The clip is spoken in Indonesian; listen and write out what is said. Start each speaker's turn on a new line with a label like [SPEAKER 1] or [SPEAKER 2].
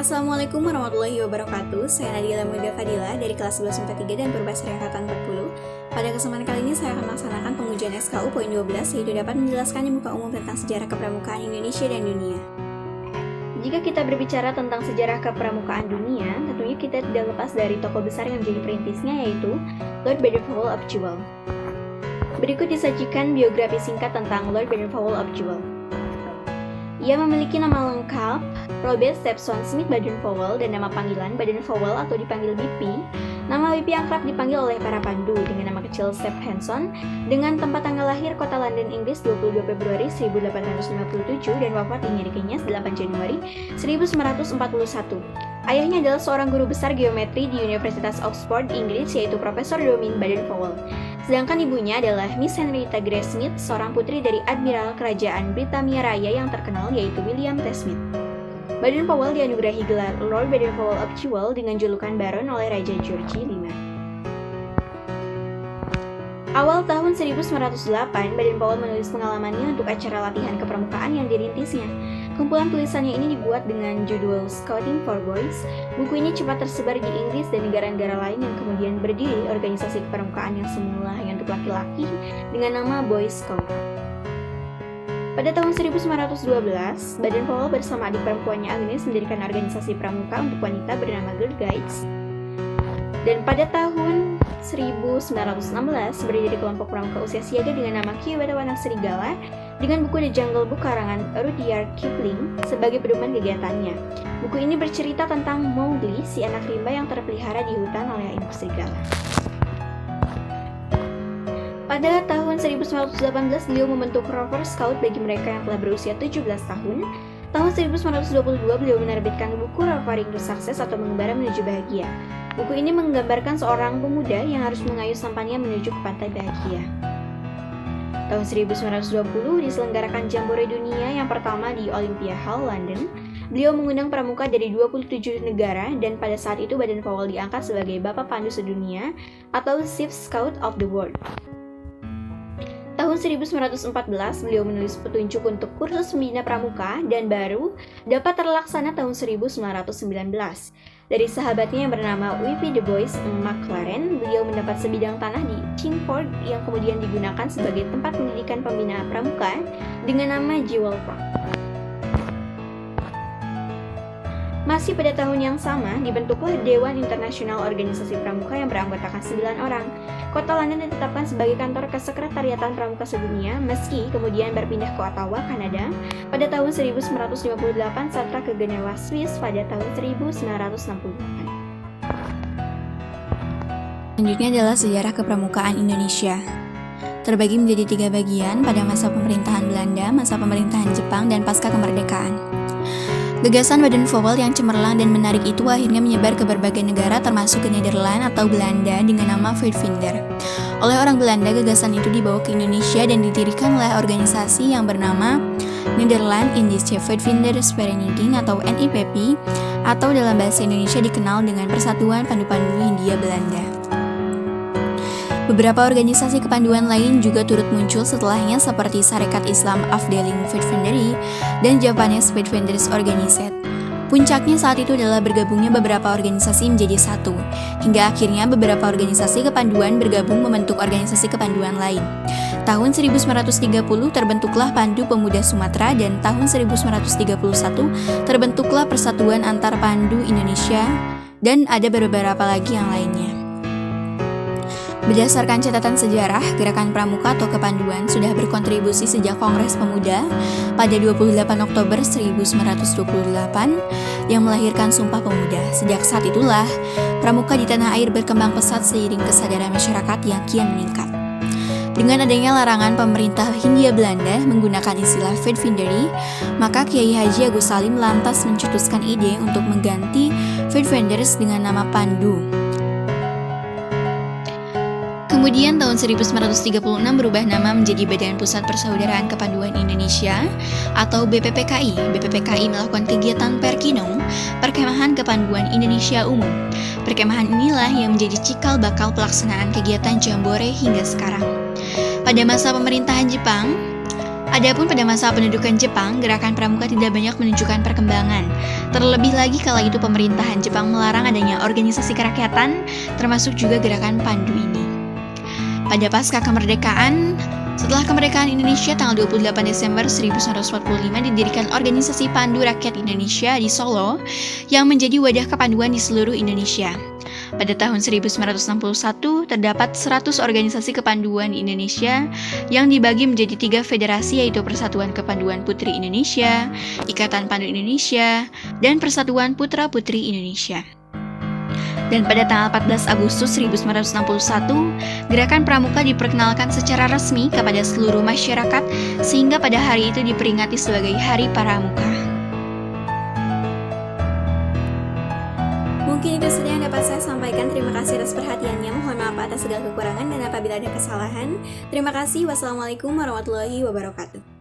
[SPEAKER 1] Assalamualaikum warahmatullahi wabarakatuh. Saya Nadila Muda Fadila dari kelas 11 43 dan Perbahasa Angkatan 40. Pada kesempatan kali ini saya akan melaksanakan pengujian SKU poin 12 yaitu dapat menjelaskan di muka umum tentang sejarah kepramukaan Indonesia dan dunia. Jika kita berbicara tentang sejarah kepramukaan dunia, tentunya kita tidak lepas dari tokoh besar yang menjadi perintisnya yaitu Lord Baden-Powell of Jewell. Berikut disajikan biografi singkat tentang Lord Baden-Powell of Jewell. Ia memiliki nama lengkap Robert Stephenson Smith Baden-Powell dan nama panggilan Baden-Powell atau dipanggil BP. Nama BP akrab dipanggil oleh para pandu dengan nama kecil Stephenson dengan tempat tanggal lahir kota London, Inggris 22 Februari 1857 dan wafat di Amerika 8 Januari 1941. Ayahnya adalah seorang guru besar geometri di Universitas Oxford, Inggris yaitu Profesor Domin Baden-Powell. Sedangkan ibunya adalah Miss Henrietta Grace Smith, seorang putri dari Admiral Kerajaan Britania Raya yang terkenal yaitu William T. Smith. Baden-Powell dianugerahi gelar Lord Baden-Powell of Jewell dengan julukan Baron oleh Raja George V. Awal tahun 1908, Baden-Powell menulis pengalamannya untuk acara latihan kepramukaan yang dirintisnya. Kumpulan tulisannya ini dibuat dengan judul Scouting for Boys. Buku ini cepat tersebar di Inggris dan negara-negara lain yang kemudian berdiri organisasi kepramukaan yang semula hanya untuk laki-laki dengan nama Boy Scout. Pada tahun 1912, Baden-Powell bersama adik perempuannya Agnes mendirikan organisasi pramuka untuk wanita bernama Girl Guides. Dan pada tahun 1916 berdiri kelompok pramuka usia siaga dengan nama Kiwadawana Serigala dengan buku The Jungle Book karangan Rudyard Kipling sebagai pedoman kegiatannya. Buku ini bercerita tentang Mowgli, si anak rimba yang terpelihara di hutan oleh induk serigala. Pada tahun 1918 beliau membentuk Rover Scout bagi mereka yang telah berusia 17 tahun. Tahun 1922 beliau menerbitkan buku Rover to Success atau Mengembara Menuju Bahagia. Buku ini menggambarkan seorang pemuda yang harus mengayuh sampannya menuju ke pantai bahagia. Tahun 1920 diselenggarakan Jambore Dunia yang pertama di Olympia Hall, London. Beliau mengundang pramuka dari 27 negara dan pada saat itu Baden-Powell diangkat sebagai Bapak Pandu Sedunia atau Chief Scout of the World. Tahun 1914 beliau menulis petunjuk untuk kursus pembina pramuka dan baru dapat terlaksana tahun 1919. Dari sahabatnya yang bernama W.P. Du Bois McLaren, beliau mendapat sebidang tanah di Chingford yang kemudian digunakan sebagai tempat pendidikan pembina pramuka dengan nama Jewell Park. Masih pada tahun yang sama, dibentuklah Dewan Internasional Organisasi Pramuka yang beranggotakan 9 orang. Kota London ditetapkan sebagai kantor kesekretariatan pramuka sedunia, meski kemudian berpindah ke Ottawa, Kanada, pada tahun 1958 setelah ke Geneva, Swiss pada tahun 1968.
[SPEAKER 2] Selanjutnya adalah sejarah kepramukaan Indonesia. Terbagi menjadi 3 bagian pada masa pemerintahan Belanda, masa pemerintahan Jepang, dan pasca kemerdekaan. Gagasan Baden-Powell yang cemerlang dan menarik itu akhirnya menyebar ke berbagai negara termasuk ke Nederland atau Belanda dengan nama Uitvinder. Oleh orang Belanda, gagasan itu dibawa ke Indonesia dan didirikan oleh organisasi yang bernama Nederland Indische Uitvindersvereniging atau NIPP atau dalam bahasa Indonesia dikenal dengan Persatuan Pandu-Pandu Hindia Belanda. Beberapa organisasi kepanduan lain juga turut muncul setelahnya seperti Sarekat Islam Afdeling Uitvindery dan Japanese Uitvinders Organized. Puncaknya saat itu adalah bergabungnya beberapa organisasi menjadi satu, hingga akhirnya beberapa organisasi kepanduan bergabung membentuk organisasi kepanduan lain. Tahun 1930 terbentuklah Pandu Pemuda Sumatera dan tahun 1931 terbentuklah Persatuan Antar Pandu Indonesia dan ada beberapa lagi yang lainnya. Berdasarkan catatan sejarah, gerakan pramuka atau kepanduan sudah berkontribusi sejak Kongres Pemuda pada 28 Oktober 1928 yang melahirkan Sumpah Pemuda. Sejak saat itulah, pramuka di tanah air berkembang pesat seiring kesadaran masyarakat yang kian meningkat. Dengan adanya larangan pemerintah Hindia Belanda menggunakan istilah Uitvindery, maka Kiai Haji Agus Salim lantas mencetuskan ide untuk mengganti Uitvinders dengan nama Pandu. Kemudian tahun 1936 berubah nama menjadi Badan Pusat Persaudaraan Kepanduan Indonesia atau BPPKI. BPPKI melakukan kegiatan Perkinong, Perkemahan Kepanduan Indonesia Umum. Perkemahan inilah yang menjadi cikal bakal pelaksanaan kegiatan Jambore hingga sekarang. Pada masa pemerintahan Jepang, Adapun pada masa pendudukan Jepang, gerakan pramuka tidak banyak menunjukkan perkembangan. Terlebih lagi kala itu pemerintahan Jepang melarang adanya organisasi kerakyatan, termasuk juga gerakan Pandu ini. Pada pasca kemerdekaan, setelah kemerdekaan Indonesia tanggal 28 Desember 1945 didirikan organisasi Pandu Rakyat Indonesia di Solo yang menjadi wadah kepanduan di seluruh Indonesia. Pada tahun 1961, terdapat 100 organisasi kepanduan di Indonesia yang dibagi menjadi 3 federasi, yaitu Persatuan Kepanduan Putri Indonesia, Ikatan Pandu Indonesia, dan Persatuan Putra-Putri Indonesia. Dan pada tanggal 14 Agustus 1961, gerakan pramuka diperkenalkan secara resmi kepada seluruh masyarakat sehingga pada hari itu diperingati sebagai Hari Pramuka.
[SPEAKER 1] Mungkin itu saja yang dapat saya sampaikan. Terima kasih atas perhatiannya. Mohon maaf atas segala kekurangan dan apabila ada kesalahan. Terima kasih. Wassalamualaikum warahmatullahi wabarakatuh.